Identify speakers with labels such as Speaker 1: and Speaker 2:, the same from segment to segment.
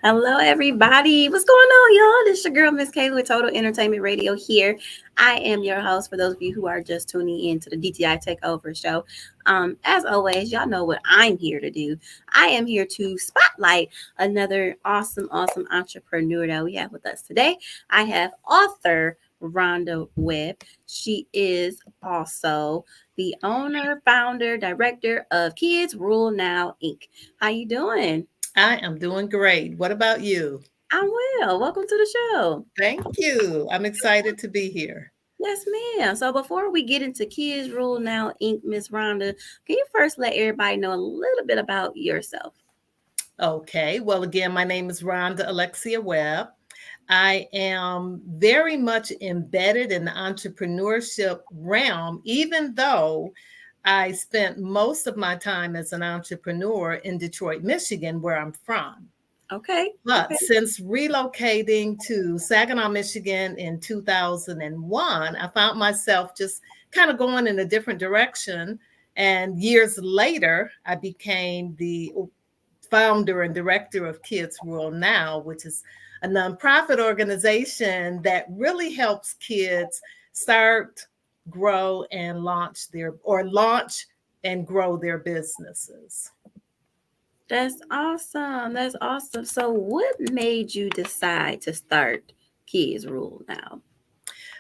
Speaker 1: Hello, everybody. What's going on, y'all? This your girl, Miss Kay, with Total Entertainment Radio here. I am your host for those of you who are just tuning in to the DTI Takeover Show. As always, y'all know what I'm here to do. I am here to spotlight another awesome entrepreneur that we have with us today. I have author Rhonda Webb. She is also the owner, founder, director of Kids Rule Now Inc. How you doing?
Speaker 2: I am doing great. What about you?
Speaker 1: I'm well. Welcome to the show.
Speaker 2: Thank you. I'm excited to be here.
Speaker 1: Yes, ma'am. So before we get into Kids Rule Now Inc., Miss Rhonda, can you first let everybody know a little bit about yourself?
Speaker 2: Okay. Well, again, my name is Rhonda Alexia Webb. I am very much embedded in the entrepreneurship realm, even though I spent most of my time as an entrepreneur in Detroit, Michigan, where I'm from.
Speaker 1: Okay.
Speaker 2: But
Speaker 1: Okay.
Speaker 2: since relocating to Saginaw, Michigan in 2001, I found myself just kind of going in a different direction. And years later, I became the founder and director of Kids Rule Now, which is a nonprofit organization that really helps kids start, grow, and launch and grow their businesses.
Speaker 1: That's awesome. That's awesome. So what made you decide to start Kids Rule Now?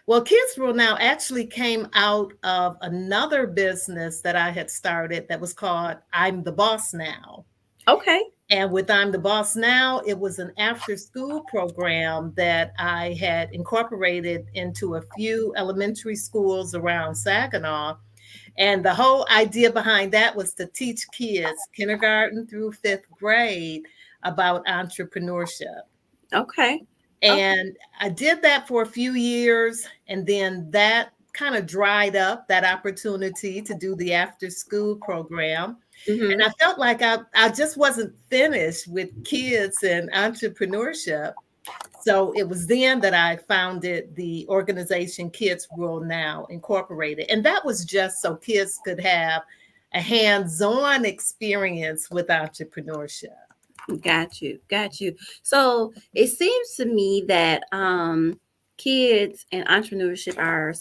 Speaker 2: Well, Kids Rule Now actually came out of another business that I had started that was called I'm the Boss Now.
Speaker 1: Okay.
Speaker 2: And with I'm the Boss Now, it was an after school program that I had incorporated into a few elementary schools around Saginaw. And the whole idea behind that was to teach kids, kindergarten through fifth grade, about entrepreneurship.
Speaker 1: Okay. Okay.
Speaker 2: And I did that for a few years, and then that kind of dried up that opportunity to do the after school program. And
Speaker 1: Mm-hmm.
Speaker 2: I felt like I just wasn't finished with kids and entrepreneurship. So it was then that I founded the organization Kids Rule Now Incorporated. And that was just so kids could have a hands on experience with entrepreneurship.
Speaker 1: Got you. Got you. So it seems to me that kids and entrepreneurship are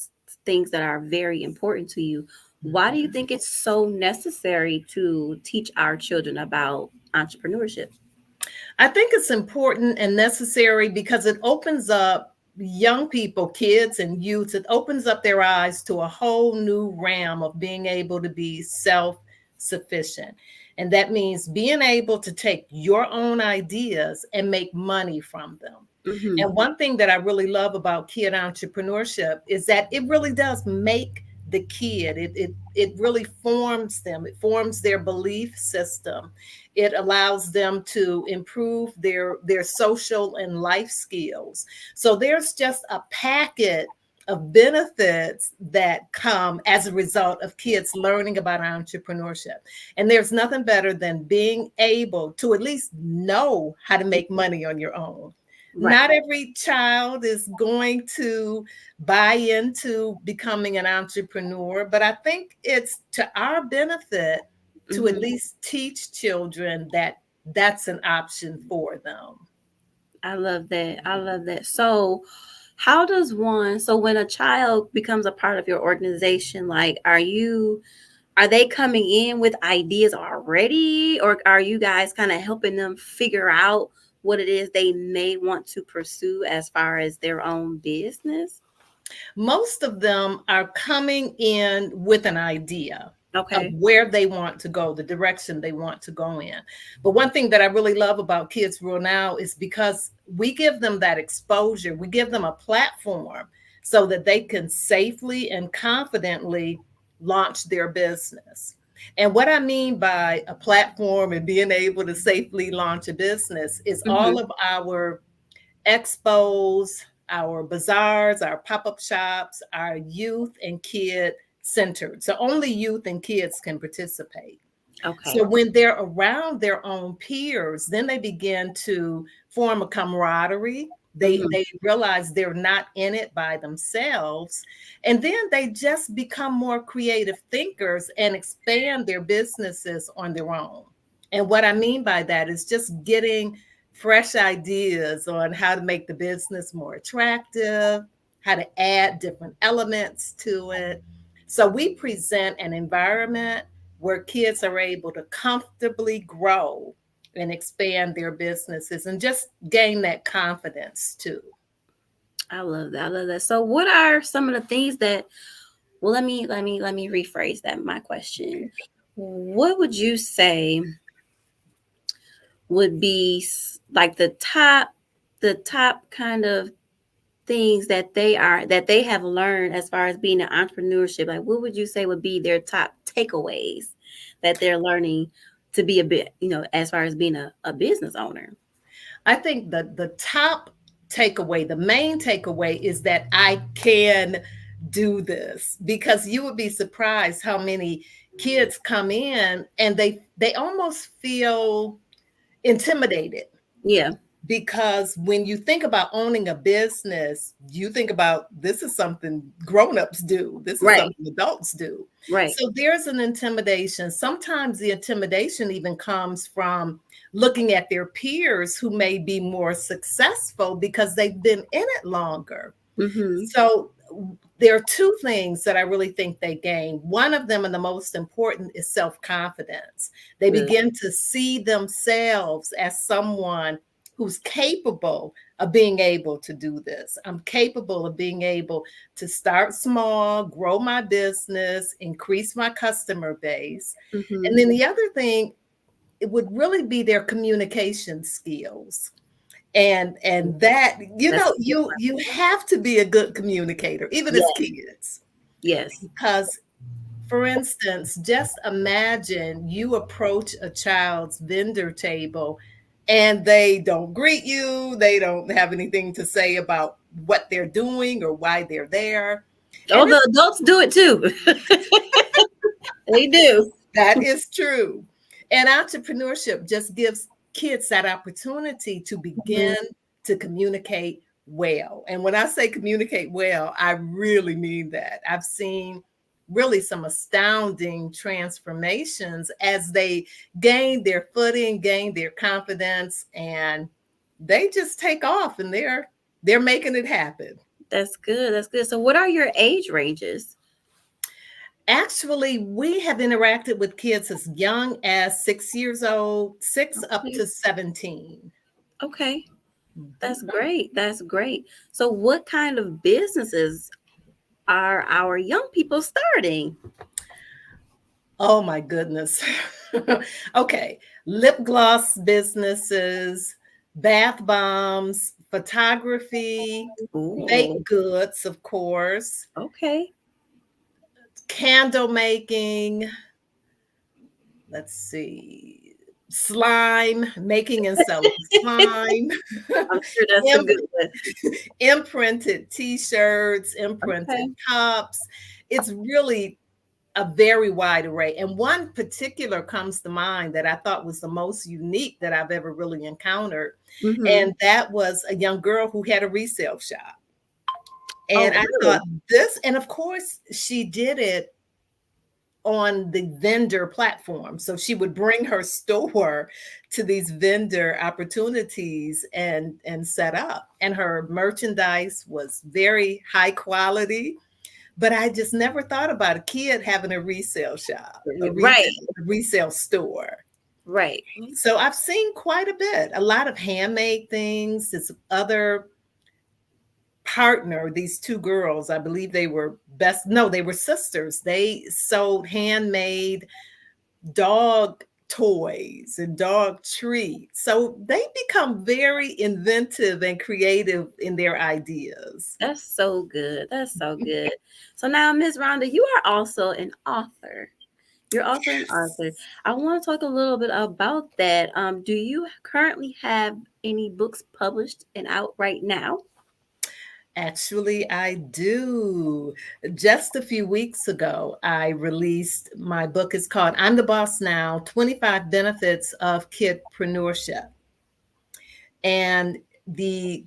Speaker 1: things that are very important to you. Why do you think it's so necessary to teach our children about entrepreneurship?
Speaker 2: I think it's important and necessary because it opens up young people, kids and youths, it opens up their eyes to a whole new realm of being able to be self sufficient. And that means being able to take your own ideas and make money from them.
Speaker 1: Mm-hmm.
Speaker 2: And one thing that I really love about kid entrepreneurship is that it really does make the kid, it really forms them, it forms their belief system. It allows them to improve their social and life skills. So there's just a packet of benefits that come as a result of kids learning about entrepreneurship. And there's nothing better than being able to at least know how to make money on your own.
Speaker 1: Right.
Speaker 2: Not every child is going to buy into becoming an entrepreneur, but I think it's to our benefit to at
Speaker 1: Mm-hmm.
Speaker 2: least teach children that that's an option for them.
Speaker 1: I love that. I love that. So, how does one? So, when a child becomes a part of your organization, like, are they coming in with ideas already, or are you guys kind of helping them figure out what it is they may want to pursue as far as their own business?
Speaker 2: Most of them are coming in with an idea of
Speaker 1: Okay.
Speaker 2: where they want to go, the direction they want to go in. But one thing that I really love about Kids Rule Now is because we give them that exposure, we give them a platform so that they can safely and confidently launch their business. And what I mean by a platform and being able to safely launch a business is all
Speaker 1: Mm-hmm.
Speaker 2: of our expos, our bazaars, our pop up shops, our youth and kid centered. So only youth and kids can participate. So
Speaker 1: Okay.
Speaker 2: when they're around their own peers, then they begin to form a camaraderie.
Speaker 1: Mm-hmm.
Speaker 2: They realize they're not in it by themselves. And then they just become more creative thinkers and expand their businesses on their own. And what I mean by that is just getting fresh ideas on how to make the business more attractive, how to add different elements to it. So we present an environment where kids are able to comfortably grow and expand their businesses and just gain that confidence too.
Speaker 1: I love that. I love that. So what are some of the things that, well, let me rephrase that my question. What would you say would be like the top kind of things that they have learned as far as being an entrepreneurship? Like, what would you say would be their top takeaways that they're learning to be a bit, as far as being a business owner?
Speaker 2: I think the top takeaway, the main takeaway is that I can do this, because you would be surprised how many kids come in and they almost feel intimidated,
Speaker 1: Yeah.
Speaker 2: because when you think about owning a business, you think about this is something grown-ups do, this is
Speaker 1: Right.
Speaker 2: something adults do.
Speaker 1: Right.
Speaker 2: So there's an intimidation. Sometimes the intimidation even comes from looking at their peers who may be more successful because they've been in it longer.
Speaker 1: Mm-hmm.
Speaker 2: So there are two things that I really think they gain. One of them, and the most important, is self-confidence. They
Speaker 1: Good.
Speaker 2: begin to see themselves as someone who's capable of being able to do this. I'm capable of being able to start small, grow my business, increase my customer base. And
Speaker 1: Mm-hmm.
Speaker 2: then the other thing, it would really be their communication skills. And that,
Speaker 1: That's a good one.
Speaker 2: you have to be a good communicator even as
Speaker 1: Yes.
Speaker 2: kids,
Speaker 1: Yes.
Speaker 2: because for instance, just imagine you approach a child's vendor table and they don't greet you, they don't have anything to say about what they're doing or why they're there.
Speaker 1: Oh,
Speaker 2: And
Speaker 1: the adults do it too. They do.
Speaker 2: that is true. And entrepreneurship just gives kids that opportunity to begin
Speaker 1: Mhm.
Speaker 2: to communicate well. And when I say communicate well, I really mean that. I've seen really some astounding transformations as they gain their footing, gain their confidence, and they just take off and they're making it happen.
Speaker 1: That's good. That's good. So, what are your age ranges?
Speaker 2: Actually, we have interacted with kids as young as 6 years old, six up
Speaker 1: Okay.
Speaker 2: to 17.
Speaker 1: Okay. That's
Speaker 2: Mhm.
Speaker 1: great. That's great. So, what kind of businesses are our young people starting?
Speaker 2: Oh my goodness. Okay. Lip gloss businesses, bath bombs, photography,
Speaker 1: Ooh.
Speaker 2: baked goods, of course,
Speaker 1: Okay.
Speaker 2: candle making. Let's see, slime, making and selling slime,
Speaker 1: I'm sure that's a
Speaker 2: im-
Speaker 1: good one.
Speaker 2: imprinted t-shirts, imprinted
Speaker 1: Okay.
Speaker 2: cups. It's really a very wide array. And one particular comes to mind that I thought was the most unique that I've ever really encountered.
Speaker 1: Mm-hmm.
Speaker 2: And that was a young girl who had a resale shop.
Speaker 1: Oh,
Speaker 2: And I thought
Speaker 1: really?
Speaker 2: this, and of course, she did it on the vendor platform. So she would bring her store to these vendor opportunities and set up. And her merchandise was very high quality. But I just never thought about a kid having a resale shop,
Speaker 1: Right.
Speaker 2: a resale store.
Speaker 1: Right.
Speaker 2: So I've seen quite a bit, a lot of handmade things. This other partner, these two girls, I believe they were no, they were sisters. They sold handmade dog toys and dog treats. So they become very inventive and creative in their ideas.
Speaker 1: That's so good. That's so good. So now, Miss Rhonda, you are also an author. You're also an author. I want to talk a little bit about that. Do you currently have any books published and out right now?
Speaker 2: Actually, I do. Just a few weeks ago, I released my book. It's called I'm the Boss Now, 25 Benefits of Kidpreneurship. And the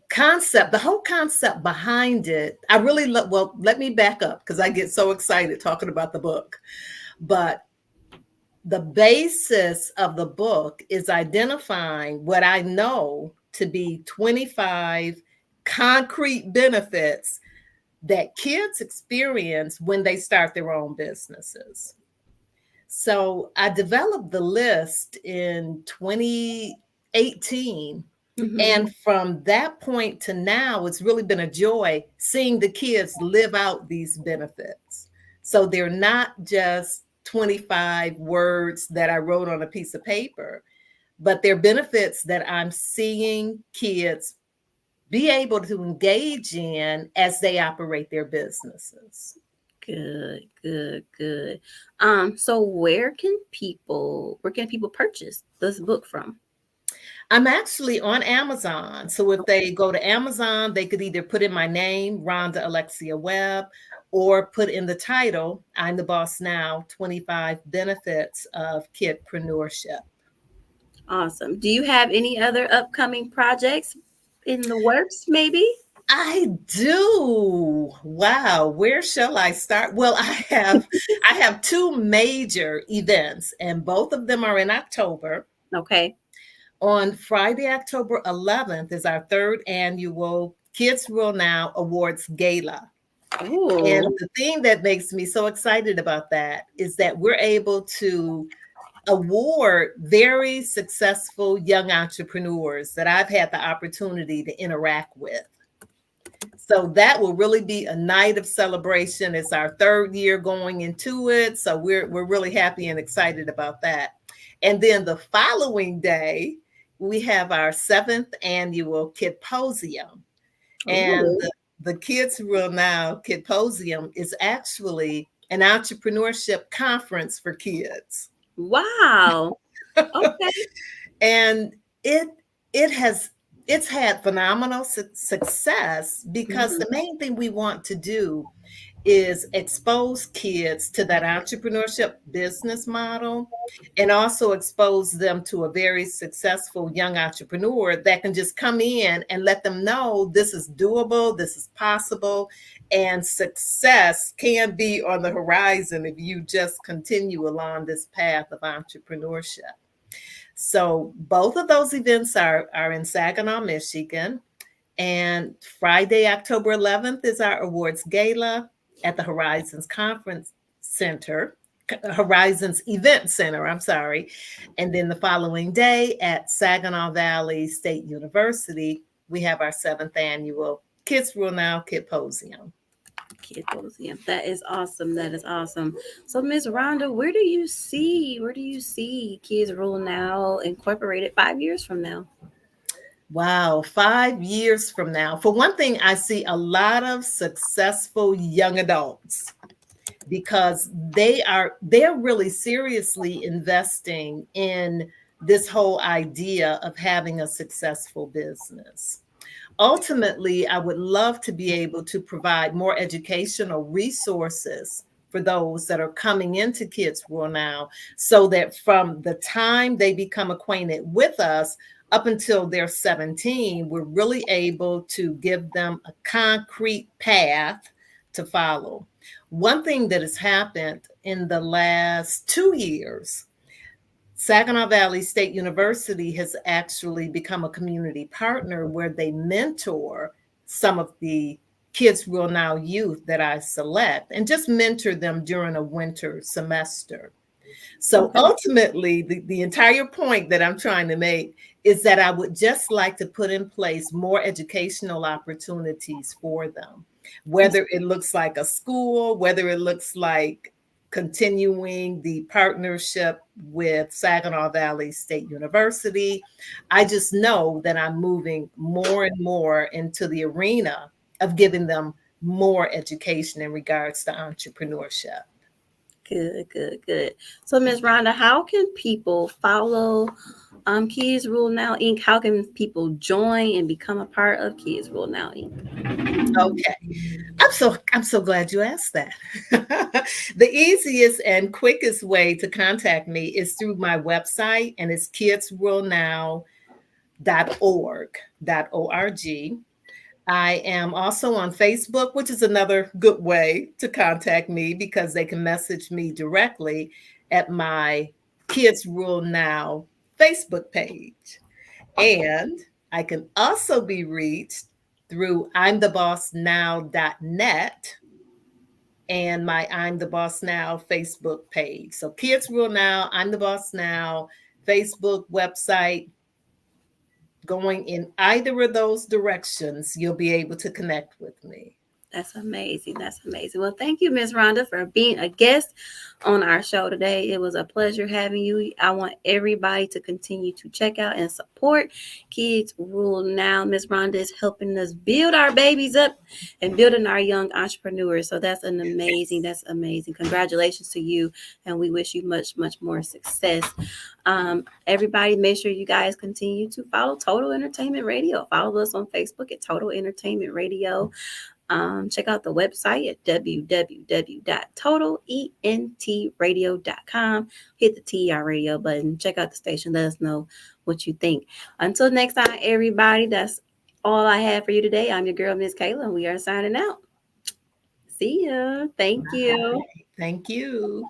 Speaker 2: whole concept behind it, I really love. Well, let me back up because I get so excited talking about the book. But the basis of the book is identifying what I know to be 25 concrete benefits that kids experience when they start their own businesses. So I developed the list in 2018.
Speaker 1: Mm-hmm.
Speaker 2: And from that point to now, it's really been a joy seeing the kids live out these benefits. So they're not just 25 words that I wrote on a piece of paper, but they're benefits that I'm seeing kids be able to engage in as they operate their businesses.
Speaker 1: Good, good, good. So where can people purchase this book from?
Speaker 2: I'm actually on Amazon. So if they go to Amazon, they could either put in my name, Rhonda Alexia Webb, or put in the title, I'm the Boss Now 25 Benefits of Kidpreneurship.
Speaker 1: Awesome. Do you have any other upcoming projects in the works, maybe?
Speaker 2: I do. Wow, where shall I start? Well, I have two major events and both of them are in October.
Speaker 1: Okay.
Speaker 2: On Friday, October 11th is our third annual Kids Rule Now Awards Gala. And
Speaker 1: Oh,
Speaker 2: the thing that makes me so excited about that is that we're able to award very successful young entrepreneurs that I've had the opportunity to interact with. So that will really be a night of celebration. It's our third year going into it, so we're really happy and excited about that. And then the following day, we have our seventh annual Kidposium. And
Speaker 1: oh,
Speaker 2: the Kids Rule Now Kidposium is actually an entrepreneurship conference for kids.
Speaker 1: wow. Okay.
Speaker 2: And it it has it's had phenomenal success because
Speaker 1: Mhm.
Speaker 2: the main thing we want to do is expose kids to that entrepreneurship business model and also expose them to a very successful young entrepreneur that can just come in and let them know this is doable, this is possible, and success can be on the horizon if you just continue along this path of entrepreneurship. So both of those events are in Saginaw, Michigan. And Friday, October 11th is our awards gala at the Horizons Conference Center, Horizons Event Center, I'm sorry. And then the following day at Saginaw Valley State University, we have our seventh annual Kids Rule Now Kidposium.
Speaker 1: Kiddos, yeah, that is awesome. That is awesome. So, Miss Rhonda, where do you see Kids Rule Now incorporated 5 years from now?
Speaker 2: Wow, 5 years from now. For one thing, I see a lot of successful young adults because they're really seriously investing in this whole idea of having a successful business. Ultimately, I would love to be able to provide more educational resources for those that are coming into Kids World Now so that from the time they become acquainted with us up until they're 17, we're really able to give them a concrete path to follow. One thing that has happened in the last 2 years, Saginaw Valley State University has actually become a community partner where they mentor some of the Kids Will Now youth that I select and just mentor them during a winter semester. So
Speaker 1: Okay.
Speaker 2: ultimately, the entire point that I'm trying to make is that I would just like to put in place more educational opportunities for them,
Speaker 1: That's
Speaker 2: whether it looks like a school, whether it looks like continuing the partnership with Saginaw Valley State University. I just know that I'm moving more and more into the arena of giving them more education in regards to entrepreneurship.
Speaker 1: good, good, good. So, Miss Rhonda, how can people follow Kids Rule Now Inc? How can people join and become a part of Kids Rule Now Inc?
Speaker 2: Okay. I'm so glad you asked that. The easiest and quickest way to contact me is through my website, and it's kidsrulenow.org. I am also on Facebook, which is another good way to contact me because they can message me directly at my Kids Rule Now Facebook page. And I can also be reached through imthebossnow.net and my I'm the Boss Now Facebook page. So Kids Rule Now, I'm the Boss Now, Facebook website, going in either of those directions, you'll be able to connect with me.
Speaker 1: That's amazing. That's amazing. Well, thank you, Miss Rhonda, for being a guest on our show today. It was a pleasure having you. I want everybody to continue to check out and support Kids Rule Now. Miss Rhonda is helping us build our babies up and building our young entrepreneurs. So that's amazing. Congratulations to you. And we wish you much, much more success. Everybody, make sure you guys continue to follow Total Entertainment Radio. Follow us on Facebook at Total Entertainment Radio. Check out the website at www.totalentradio.com. Hit the TR radio button. Check out the station. Let us know what you think. Until next time, everybody, that's all I have for you today. I'm your girl, Miss Kayla, and we are signing out. See ya. Thank you.
Speaker 2: Thank you.